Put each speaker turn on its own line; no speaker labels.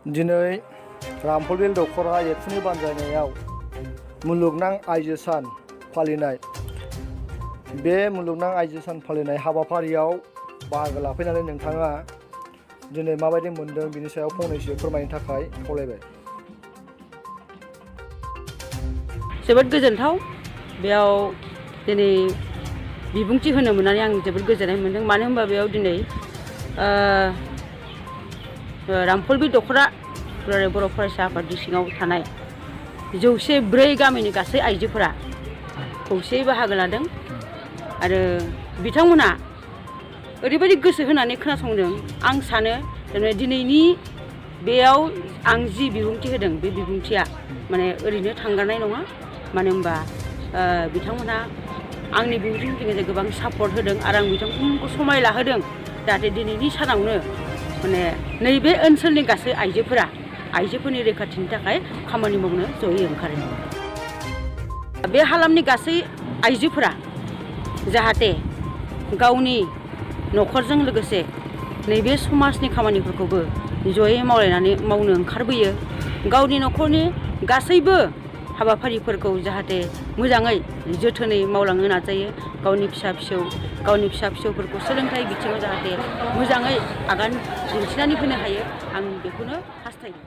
दिनै रामफलबिल दख'रा एबसुनि बानजायनायाव मुलुगनां आइजो सान फालिनाय बे मुलुगनां आइजो सान फालिनाय हाबाफारियाव बाहागो लाफैनानै नोंथाङा दिनै माबायदि मोनदों बिनि सायाव फंनैसो फोरमायनो थाखाय खावलायबाय।
जोबोद गोजोनथाव बेयाव दिनै बिबुंथि होनो मोननानै आं जोबोद गोजोननाय मोनदों। मानो होनबा बेयाव दिनै रामफलबिल दख'रा बर' फरायसा आफादनि सिङाव थानाय 104 गामिनि गासै आइजोफोरा खौसेयै बाहागो लादों आरो बिथांमोना ओरैबायदि गोसो होनानै खोनासंदों। आं सानो दिनैनि बेयाव आं जि बिबुंथि होदों बे बिबुंथिया माने ओरैनो थांगारनाय नङा। मानो होनबा बिथांमोना आंनि बिबुंथिनि गेजेरजों गोबां सापर्ट होदों आरो आं बिथांमोनखौ समाय लाहोदों जाहाथे दिनैनि सानावनो माने नैबे ओनसोलनि गासै आइजोफोरनि रैखाथिनि थाखाय खामानि मावनो जयै ओंखारो। बे हालामनि गासै आइजोफोरा जाहाथे गावनि न'खरजों लोगोसे नैबे समाजनि खामानिफोरखौबो जयै मावनो ओंखारबोयो। गावनि न'खरनि गासैबो हाबाफारिफोरखौ जाहाथे मोजाङै जोथोनै मावलांनो नाजायो। गावनि फिसा फिसौफोरखौ सोलोंथाइ बिथिङाव जाहाथे मोजाङै आगान दिन्थिनानै होनो हायो। आं बेखौनो हास्थायो।